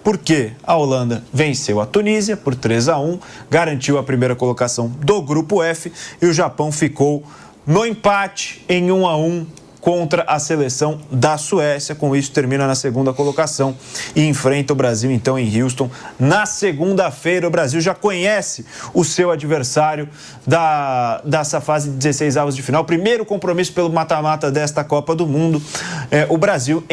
porque a Holanda venceu a Tunísia por 3-1, garantiu a primeira colocação do grupo F e o Japão ficou no empate em 1-1 contra a seleção da Suécia. Com isso, termina na segunda colocação e enfrenta o Brasil, então, em Houston, na segunda-feira. O Brasil já conhece o seu adversário dessa fase de 16 avos de final. Primeiro compromisso pelo mata-mata desta Copa do Mundo. O Brasil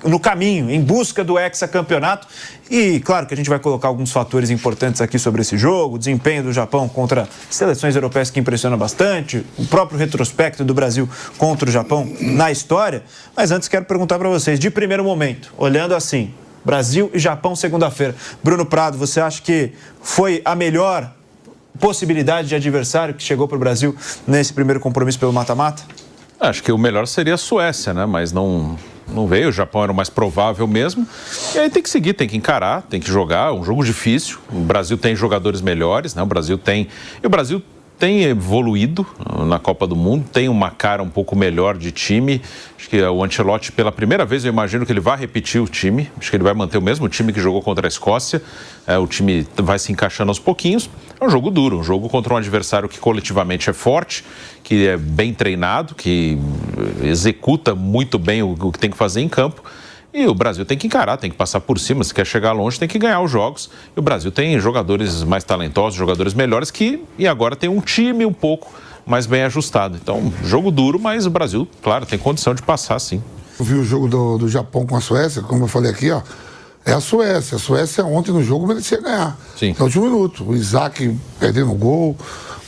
no caminho, em busca do hexacampeonato. E claro que a gente vai colocar alguns fatores importantes aqui sobre esse jogo, o desempenho do Japão contra seleções europeias que impressiona bastante, o próprio retrospecto do Brasil contra o Japão na história. Mas antes quero perguntar para vocês, de primeiro momento, olhando assim, Brasil e Japão segunda-feira. Bruno Prado, você acha que foi a melhor possibilidade de adversário que chegou para o Brasil nesse primeiro compromisso pelo mata-mata? Acho que o melhor seria a Suécia, né? Mas não veio, o Japão era o mais provável mesmo. E aí tem que seguir, tem que encarar, tem que jogar, é um jogo difícil. O Brasil tem jogadores melhores, né? O Brasil tem evoluído na Copa do Mundo, tem uma cara um pouco melhor de time. Acho que o Ancelotti, pela primeira vez, eu imagino que ele vai repetir o time. Acho que ele vai manter o mesmo time que jogou contra a Escócia. O time vai se encaixando aos pouquinhos. É um jogo duro, um jogo contra um adversário que coletivamente é forte, que é bem treinado, que executa muito bem o que tem que fazer em campo. E o Brasil tem que encarar, tem que passar por cima. Se quer chegar longe, tem que ganhar os jogos. E o Brasil tem jogadores mais talentosos, jogadores melhores e agora tem um time um pouco mais bem ajustado. Então, jogo duro, mas o Brasil, claro, tem condição de passar, sim. Eu vi o jogo do Japão com a Suécia, como eu falei aqui, ó. É a Suécia. A Suécia ontem no jogo merecia ganhar. Sim. No último minuto. O Isaac perdendo o gol.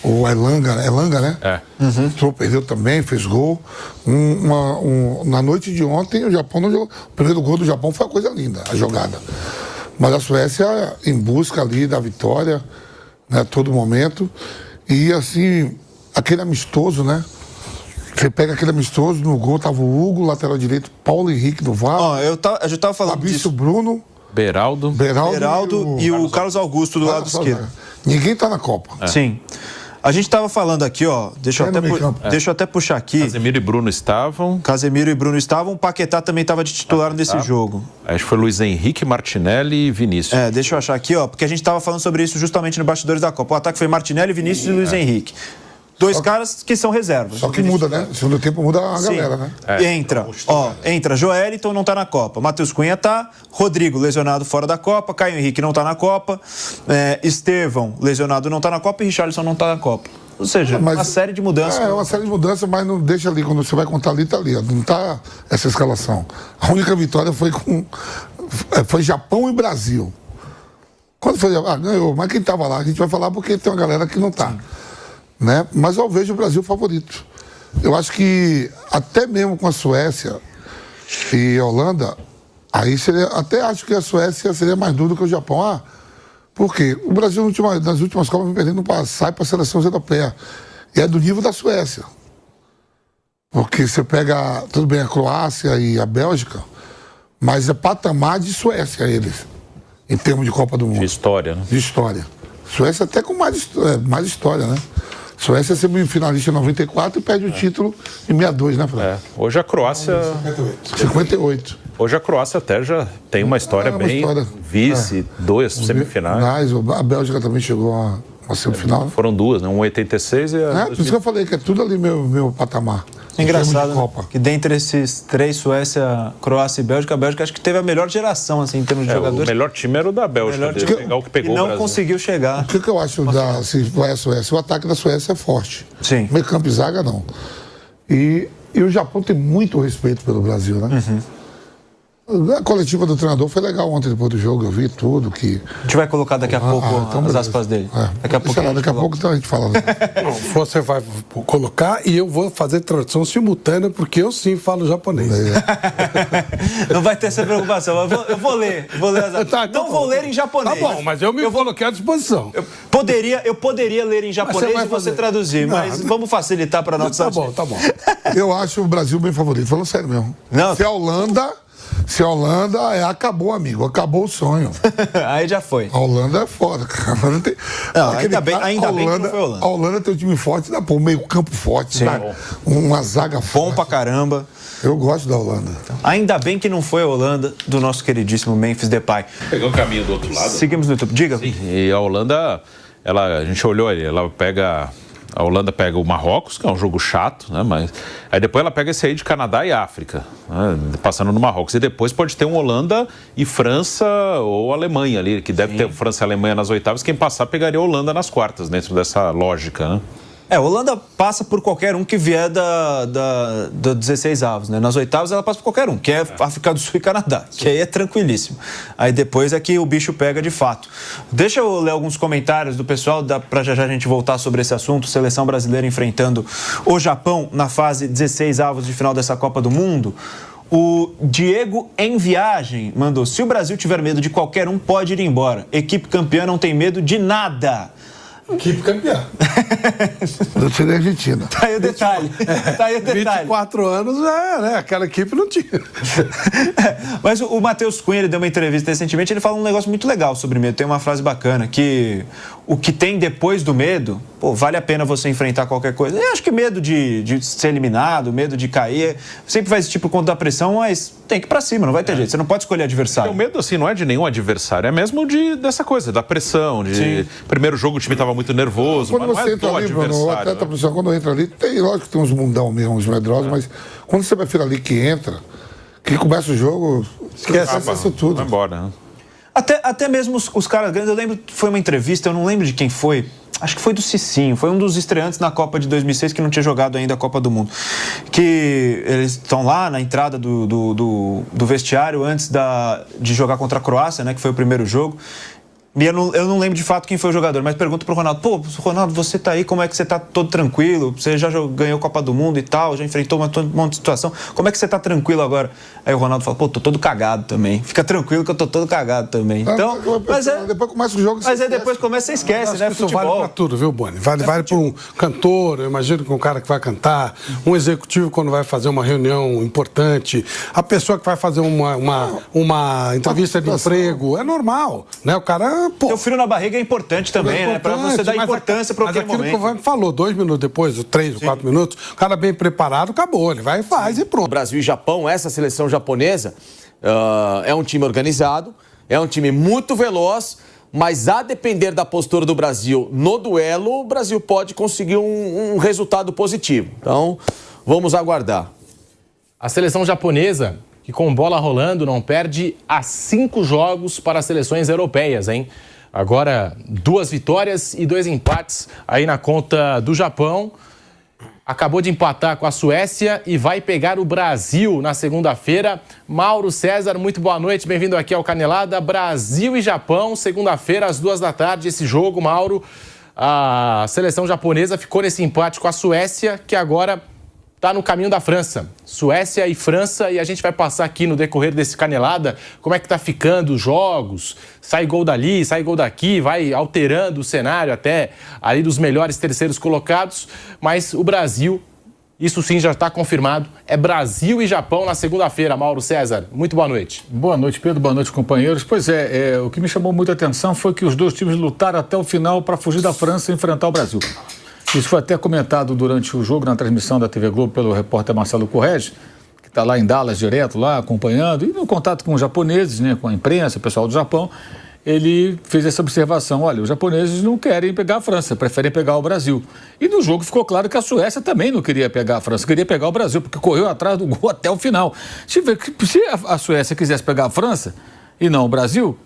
O Elanga, né? Perdeu também, fez gol. Na noite de ontem, o Japão não jogou. O primeiro gol do Japão foi uma coisa linda, a jogada. Mas a Suécia em busca ali da vitória, né, a todo momento. E assim, aquele amistoso, né? Você pega aquele amistoso, no gol tava o Hugo, lateral direito, Paulo Henrique do VAR. Eu já tava falando Fabrício Bruno. Beraldo e o Carlos Augusto do lado esquerdo. Ninguém tá na Copa. Sim. A gente estava falando aqui, ó, deixa eu até puxar aqui. Casemiro e Bruno estavam. O Paquetá também estava de titular nesse jogo. Acho que foi Luiz Henrique, Martinelli e Vinícius. Deixa eu achar aqui, ó, porque a gente estava falando sobre isso justamente no bastidores da Copa. O ataque foi Martinelli, Vinícius e Luiz Henrique. Dois caras que são reservas. Só que muda, né? No segundo tempo muda a galera, né? Entra Joelito, não tá na Copa. Matheus Cunha tá. Rodrigo, lesionado fora da Copa. Caio Henrique não tá na Copa. Estevão, lesionado, não tá na Copa. E Richarlison não tá na Copa. Ou seja, uma série de mudanças. Uma série de mudanças, mas não deixa ali. Quando você vai contar ali, tá ali. Ó. Não tá essa escalação. A única vitória foi Japão e Brasil. Quando foi? Ganhou. Mas quem tava lá? A gente vai falar porque tem uma galera que não tá. Né? Mas eu vejo o Brasil favorito. Eu acho que até mesmo com a Suécia e a Holanda, aí seria, até acho que a Suécia seria mais dura do que o Japão. Por quê? O Brasil nas últimas Copas perdendo sai para a seleção europeia. E é do nível da Suécia. Porque você pega, tudo bem, a Croácia e a Bélgica, mas é patamar de Suécia eles, em termos de Copa do Mundo. De história, né? De história. Suécia até com mais história, né? Suécia é semifinalista em 94 e perde o título em 62, né, Flávio? Hoje a Croácia... 58. Hoje a Croácia até já tem uma história vice, 2 semifinais. A Bélgica também chegou a uma semifinal. Foram duas, né? 86 e a... Por isso que eu falei que é tudo ali meu patamar. Engraçado, né? Que dentre esses três, Suécia, Croácia e Bélgica, a Bélgica acho que teve a melhor geração, assim, em termos de jogadores. O melhor time era o da Bélgica, pegar o que pegou e não conseguiu chegar. O que eu acho se vai a Suécia? O ataque da Suécia é forte. Sim. Meio campo e zaga, não. E o Japão tem muito respeito pelo Brasil, né? A coletiva do treinador foi legal ontem, depois do jogo, eu vi tudo que... A gente vai colocar daqui a pouco as aspas dele. Daqui a pouco então a gente fala. Não, você vai colocar e eu vou fazer tradução simultânea, porque eu sim falo japonês. Não vai ter essa preocupação, eu vou ler as não vou ler em japonês. Tá bom, mas eu me coloquei à disposição. Eu poderia ler em japonês e você traduzir, mas vamos facilitar para a nossa... Tá bom. Eu acho o Brasil bem favorito, falando sério mesmo. Não. Se a Holanda acabou, amigo. Acabou o sonho. Aí já foi. A Holanda é foda, cara. Ainda bem que não foi a Holanda. A Holanda tem um time forte, dá um meio campo forte, uma zaga forte. Bom pra caramba. Eu gosto da Holanda. Ainda bem que não foi a Holanda do nosso queridíssimo Memphis Depay. Pegou o caminho do outro lado. Seguimos no YouTube. Diga. Sim, e a Holanda, a gente olhou ali, a Holanda pega o Marrocos, que é um jogo chato, né? Mas aí depois ela pega esse aí de Canadá e África, né? Passando no Marrocos. E depois pode ter um Holanda e França ou Alemanha ali, que deve ter França e Alemanha nas oitavas. Quem passar pegaria a Holanda nas quartas, dentro dessa lógica, né? A Holanda passa por qualquer um que vier da 16 avos, né? Nas oitavas ela passa por qualquer um, que é África do Sul e Canadá, que aí é tranquilíssimo. Aí depois é que o bicho pega de fato. Deixa eu ler alguns comentários do pessoal, para já a gente voltar sobre esse assunto. Seleção brasileira enfrentando o Japão na fase 16 avos de final dessa Copa do Mundo. O Diego em Viagem mandou: se o Brasil tiver medo de qualquer um, pode ir embora. Equipe campeã não tem medo de nada. Equipe campeã. Eu seria Argentina. Tá aí o detalhe. 24 anos, né? Aquela equipe não tinha. Mas o Matheus Cunha, ele deu uma entrevista recentemente, ele fala um negócio muito legal sobre medo. Tem uma frase bacana, que o que tem depois do medo, vale a pena você enfrentar qualquer coisa. Eu acho que medo de ser eliminado, medo de cair, sempre vai existir por conta da pressão, mas tem que ir pra cima, não vai ter jeito. Você não pode escolher adversário. O medo, assim, não é de nenhum adversário, é mesmo dessa coisa, da pressão. Primeiro jogo o time estava muito nervoso, quando você entra ali, Bruno, o atleta profissional, quando entra ali, lógico que tem uns mundão mesmo, uns medrosos, mas quando você vai vir ali que entra, que começa o jogo, esquece isso tudo. Vai embora, né? Até mesmo os caras grandes, eu lembro, foi uma entrevista, eu não lembro de quem foi, acho que foi do Cicinho, foi um dos estreantes na Copa de 2006 que não tinha jogado ainda a Copa do Mundo, que eles estão lá na entrada do vestiário antes de jogar contra a Croácia, né, que foi o primeiro jogo. E eu não lembro de fato quem foi o jogador, mas pergunto pro Ronaldo: Ronaldo, você tá aí, como é que você tá todo tranquilo? Você já ganhou a Copa do Mundo e tal, já enfrentou um monte de situação, como é que você tá tranquilo agora? Aí o Ronaldo fala: tô todo cagado também. Fica tranquilo que eu tô todo cagado também. Então, depois começa o jogo. Mas aí depois começa, você esquece, né? Isso vale pra tudo, viu, Boni? Vale para um cantor, eu imagino que um cara que vai cantar, um executivo quando vai fazer uma reunião importante, a pessoa que vai fazer uma entrevista de emprego, é normal, né? O cara... Ter o frio na barriga é importante também, né? Pra você dar importância para aquele momento. Mas aquilo que o falou, 2 minutos depois, 3 ou 4 minutos, o cara bem preparado, acabou. Ele vai e faz e pronto. Brasil e Japão, essa seleção japonesa é um time organizado, é um time muito veloz, mas a depender da postura do Brasil no duelo, o Brasil pode conseguir um resultado positivo. Então, vamos aguardar. A seleção japonesa, que com bola rolando não perde há 5 jogos para as seleções europeias, hein? Agora 2 vitórias e 2 empates aí na conta do Japão. Acabou de empatar com a Suécia e vai pegar o Brasil na segunda-feira. Mauro César, muito boa noite, bem-vindo aqui ao Canelada. Brasil e Japão, segunda-feira às 14h, esse jogo, Mauro. A seleção japonesa ficou nesse empate com a Suécia, que agora está no caminho da França. Suécia e França, e a gente vai passar aqui no decorrer desse Canelada como é que tá ficando os jogos, sai gol dali, sai gol daqui, vai alterando o cenário até ali dos melhores terceiros colocados, mas o Brasil, isso sim já está confirmado, é Brasil e Japão na segunda-feira. Mauro César, muito boa noite. Boa noite, Pedro, boa noite, companheiros. Pois o que me chamou muita atenção foi que os dois times lutaram até o final para fugir da França e enfrentar o Brasil. Isso foi até comentado durante o jogo, na transmissão da TV Globo, pelo repórter Marcelo Correge, que está lá em Dallas, direto lá, acompanhando, e no contato com os japoneses, né, com a imprensa, o pessoal do Japão, ele fez essa observação: olha, os japoneses não querem pegar a França, preferem pegar o Brasil. E no jogo ficou claro que a Suécia também não queria pegar a França, queria pegar o Brasil, porque correu atrás do gol até o final. Se a Suécia quisesse pegar a França e não o Brasil,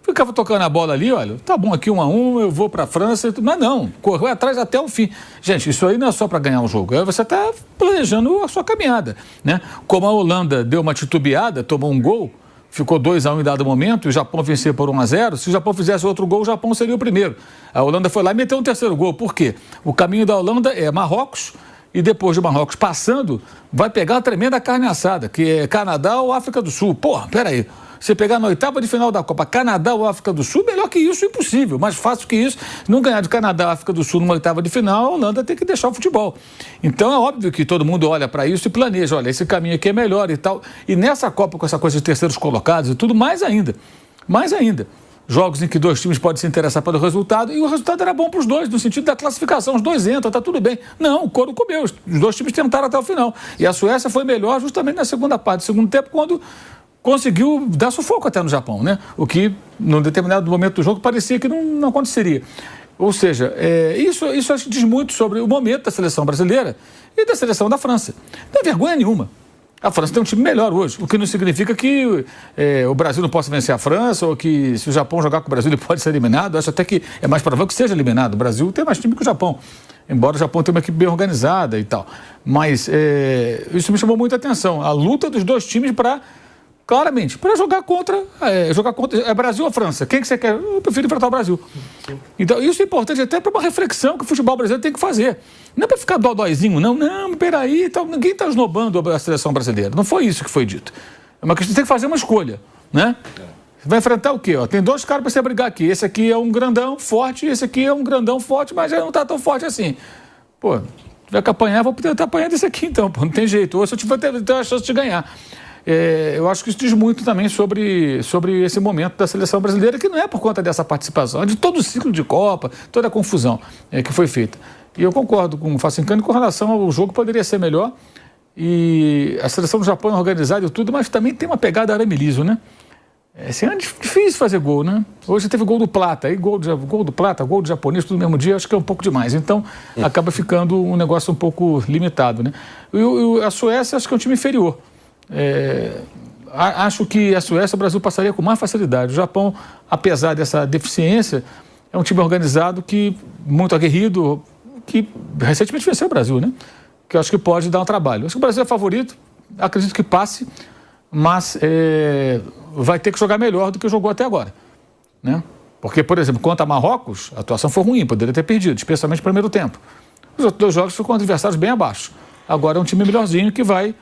ficava tocando a bola ali, olha, tá bom, aqui 1-1, eu vou para a França, mas não, correu atrás até o fim. Gente, isso aí não é só para ganhar um jogo, você está planejando a sua caminhada, né? Como a Holanda deu uma titubeada, tomou um gol, ficou 2-1 em dado momento, e o Japão venceu por 1-0, se o Japão fizesse outro gol, o Japão seria o primeiro. A Holanda foi lá e meteu um terceiro gol, por quê? O caminho da Holanda é Marrocos, e depois de Marrocos passando, vai pegar uma tremenda carne assada, que é Canadá ou África do Sul. Porra, peraí. Você pegar na oitava de final da Copa Canadá ou África do Sul, melhor que isso, impossível. Mais fácil que isso, não ganhar de Canadá ou África do Sul numa oitava de final, a Holanda tem que deixar o futebol. Então é óbvio que todo mundo olha para isso e planeja, olha, esse caminho aqui é melhor e tal. E nessa Copa, com essa coisa de terceiros colocados e tudo, mais ainda. Mais ainda. Jogos em que dois times podem se interessar pelo resultado, e o resultado era bom para os dois, no sentido da classificação. Os dois entram, tá tudo bem. Não, o couro comeu. Os dois times tentaram até o final. E a Suécia foi melhor justamente na segunda parte do segundo tempo, quando conseguiu dar sufoco até no Japão, né? O que, num determinado momento do jogo, parecia que não aconteceria. Ou seja, isso acho que diz muito sobre o momento da seleção brasileira e da seleção da França. Não tem vergonha nenhuma. A França tem um time melhor hoje, o que não significa que o Brasil não possa vencer a França, ou que se o Japão jogar com o Brasil ele pode ser eliminado. Eu acho até que é mais provável que seja eliminado. O Brasil tem mais time que o Japão, embora o Japão tenha uma equipe bem organizada e tal. Mas isso me chamou muita atenção. A luta dos dois times claramente, para jogar contra Brasil ou França. Quem que você quer? Eu prefiro enfrentar o Brasil. Então, isso é importante até para uma reflexão que o futebol brasileiro tem que fazer. Não é para ficar dodóizinho, não, peraí, tal. Ninguém está esnobando a seleção brasileira. Não foi isso que foi dito. É uma questão, tem que fazer uma escolha, né? Você vai enfrentar o quê? Tem dois caras para você brigar aqui. Esse aqui é um grandão forte, esse aqui é um grandão forte, mas já não está tão forte assim. Pô, tiver que apanhar, vou tentar apanhar desse aqui então, pô, não tem jeito. Ou se eu tiver a chance de ganhar. Eu acho que isso diz muito também sobre esse momento da seleção brasileira, que não é por conta dessa participação, é de todo o ciclo de Copa, toda a confusão que foi feita. E eu concordo com o Facincani com relação ao jogo, poderia ser melhor. E a seleção do Japão é organizada e tudo, mas também tem uma pegada arame liso, né? É difícil fazer gol, né? Hoje teve gol do Plata, aí gol do Plata, gol do japonês, tudo no mesmo dia, acho que é um pouco demais. Então, acaba ficando um negócio um pouco limitado, né? A Suécia, acho que é um time inferior. Acho que a Suécia, o Brasil passaria com mais facilidade. O Japão, apesar dessa deficiência, é um time organizado, muito aguerrido, que recentemente venceu o Brasil, né? Que eu acho que pode dar um trabalho. Acho que o Brasil é favorito, acredito que passe, mas vai ter que jogar melhor do que jogou até agora, né? Porque, por exemplo, contra Marrocos, a atuação foi ruim, poderia ter perdido, especialmente no primeiro tempo. Os outros dois jogos foram com adversários bem abaixo. Agora é um time melhorzinho que vai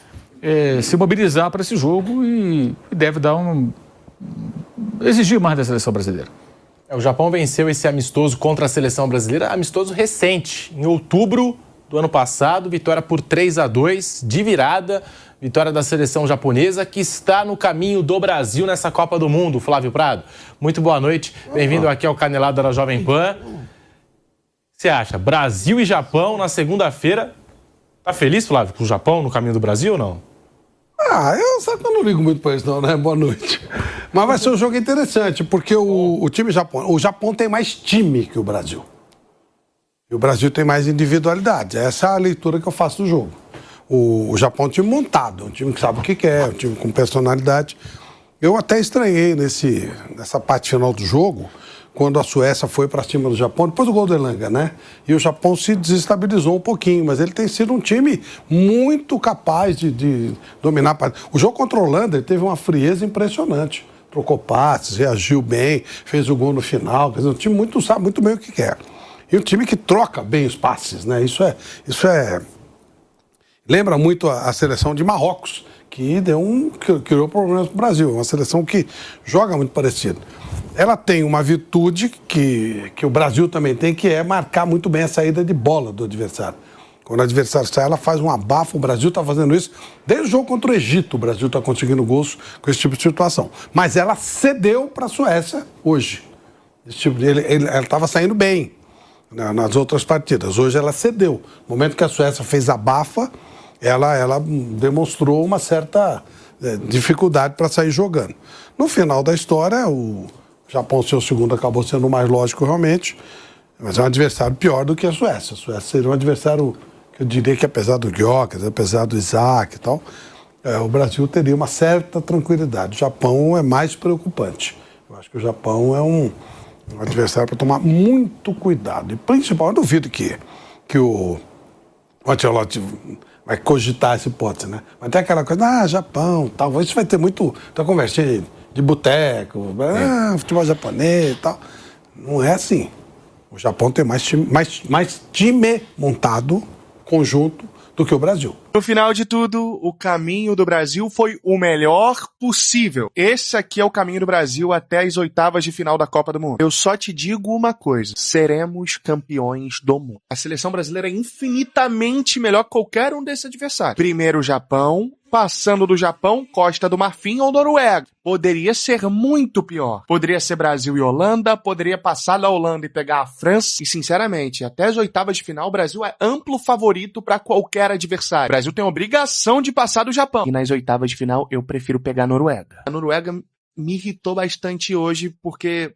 se mobilizar para esse jogo e deve exigir mais da seleção brasileira. O Japão venceu esse amistoso contra a seleção brasileira, amistoso recente, em outubro do ano passado, vitória por 3-2, de virada, vitória da seleção japonesa, que está no caminho do Brasil nessa Copa do Mundo. Flávio Prado, muito boa noite, bem-vindo aqui ao Canelada da Jovem Pan. O que você acha? Brasil e Japão na segunda-feira. Tá feliz, Flávio, com o Japão no caminho do Brasil ou não? Eu não ligo muito para isso não, né? Boa noite. Mas vai ser um jogo interessante, porque o time japonês... O Japão tem mais time que o Brasil. E o Brasil tem mais individualidade. Essa é a leitura que eu faço do jogo. O Japão é um time montado, um time que sabe o que quer, um time com personalidade. Eu até estranhei nessa parte final do jogo, quando a Suécia foi para cima do Japão, depois do gol do Elanga, né? E o Japão se desestabilizou um pouquinho, mas ele tem sido um time muito capaz de dominar. O jogo contra a Holanda, ele teve uma frieza impressionante. Trocou passes, reagiu bem, fez o gol no final. Quer dizer, um time sabe muito bem o que quer. E um time que troca bem os passes, né? Isso é... Lembra muito a seleção de Marrocos, que criou problemas para o Brasil. Uma seleção que joga muito parecido. Ela tem uma virtude que o Brasil também tem, que é marcar muito bem a saída de bola do adversário. Quando o adversário sai, ela faz um abafo. O Brasil está fazendo isso. Desde o jogo contra o Egito, o Brasil está conseguindo gols com esse tipo de situação. Mas ela cedeu para a Suécia hoje. Ela estava saindo bem nas outras partidas. Hoje ela cedeu. No momento que a Suécia fez a abafa, ela demonstrou uma certa dificuldade para sair jogando. No final da história, o Japão, seu segundo, acabou sendo o mais lógico realmente, mas é um adversário pior do que a Suécia. A Suécia seria um adversário que eu diria que, apesar do Gyökeres, apesar do Isaac e tal, o Brasil teria uma certa tranquilidade. O Japão é mais preocupante. Eu acho que o Japão é um adversário para tomar muito cuidado. E, principalmente, eu duvido que o Ancelotti vai cogitar essa hipótese, né? Mas tem aquela coisa, Japão, tal. Isso vai ter muito conversinha de boteco, futebol japonês e tal. Não é assim. O Japão tem mais time montado, conjunto, do que o Brasil. No final de tudo, o caminho do Brasil foi o melhor possível. Esse aqui é o caminho do Brasil até as oitavas de final da Copa do Mundo. Eu só te digo uma coisa: seremos campeões do mundo. A seleção brasileira é infinitamente melhor que qualquer um desses adversários. Primeiro o Japão, passando do Japão, Costa do Marfim ou Noruega. Poderia ser muito pior. Poderia ser Brasil e Holanda, poderia passar da Holanda e pegar a França. E, sinceramente, até as oitavas de final, o Brasil é amplo favorito para qualquer adversário. O Brasil tem a obrigação de passar do Japão. E nas oitavas de final, eu prefiro pegar a Noruega. A Noruega me irritou bastante hoje porque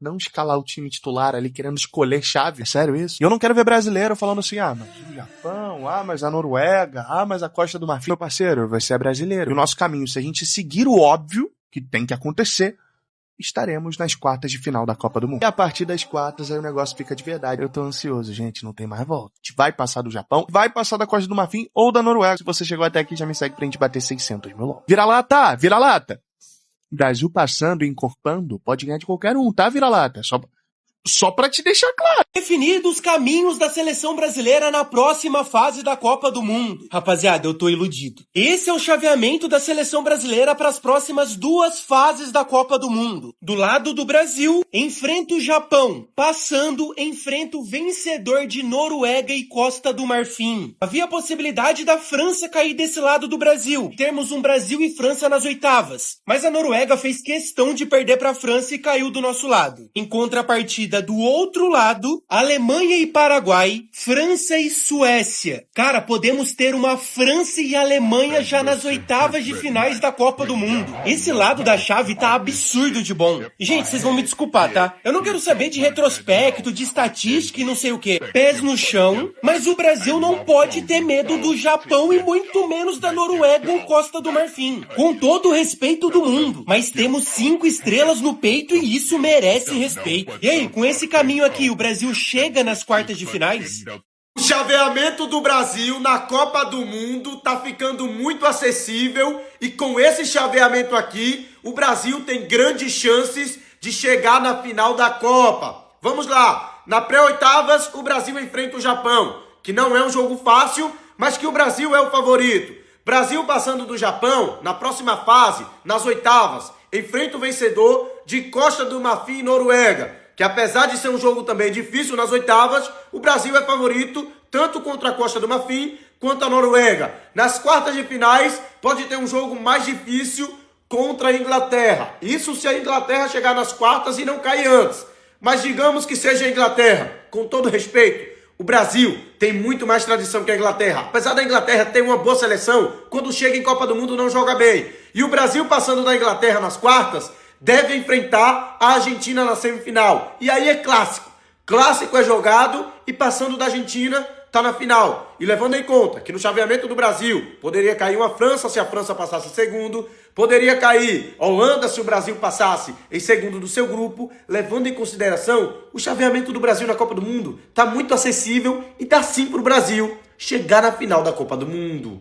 não escalar o time titular ali, querendo escolher chave. É sério isso? E eu não quero ver brasileiro falando assim, mas o Japão, mas a Noruega, mas a Costa do Marfim. Meu parceiro, vai ser brasileiro. E o nosso caminho, se a gente seguir o óbvio, que tem que acontecer, estaremos nas quartas de final da Copa do Mundo. E a partir das quartas, aí o negócio fica de verdade. Eu tô ansioso, gente, não tem mais volta. A gente vai passar do Japão, vai passar da Costa do Marfim ou da Noruega. Se você chegou até aqui, já me segue pra gente bater 600 mil logo. Vira-lata! Vira-lata! Brasil passando e encorpando pode ganhar de qualquer um, tá, vira-lata? Só pra te deixar claro. Definidos os caminhos da seleção brasileira na próxima fase da Copa do Mundo. Rapaziada, eu tô iludido. Esse é o chaveamento da seleção brasileira para as próximas 2 fases da Copa do Mundo. Do lado do Brasil, enfrenta o Japão. Passando, enfrenta o vencedor de Noruega e Costa do Marfim. Havia a possibilidade da França cair desse lado do Brasil. Termos um Brasil e França nas oitavas. Mas a Noruega fez questão de perder para a França e caiu do nosso lado. Em contrapartida, do outro lado, Alemanha e Paraguai, França e Suécia. Cara, podemos ter uma França e Alemanha já nas oitavas de finais da Copa do Mundo. Esse lado da chave tá absurdo de bom. E, gente, vocês vão me desculpar, tá? Eu não quero saber de retrospecto, de estatística e não sei o quê. Pés no chão, mas o Brasil não pode ter medo do Japão e muito menos da Noruega ou Costa do Marfim. Com todo o respeito do mundo. Mas temos 5 estrelas no peito e isso merece respeito. E aí, com esse caminho aqui, o Brasil chega nas quartas de finais? O chaveamento do Brasil na Copa do Mundo tá ficando muito acessível e com esse chaveamento aqui, o Brasil tem grandes chances de chegar na final da Copa. Vamos lá, na pré-oitavas o Brasil enfrenta o Japão, que não é um jogo fácil, mas que o Brasil é o favorito. Brasil passando do Japão, na próxima fase, nas oitavas, enfrenta o vencedor de Costa do Marfim e Noruega, que apesar de ser um jogo também difícil nas oitavas, o Brasil é favorito tanto contra a Costa do Marfim quanto a Noruega. Nas quartas de finais, pode ter um jogo mais difícil contra a Inglaterra. Isso se a Inglaterra chegar nas quartas e não cair antes. Mas digamos que seja a Inglaterra, com todo respeito, o Brasil tem muito mais tradição que a Inglaterra. Apesar da Inglaterra ter uma boa seleção, quando chega em Copa do Mundo não joga bem. E o Brasil passando da Inglaterra nas quartas, deve enfrentar a Argentina na semifinal. E aí é clássico. Clássico é jogado e passando da Argentina tá na final. E levando em conta que no chaveamento do Brasil poderia cair uma França se a França passasse em segundo, poderia cair Holanda se o Brasil passasse em segundo do seu grupo, levando em consideração o chaveamento do Brasil na Copa do Mundo tá muito acessível e dá sim pro Brasil chegar na final da Copa do Mundo.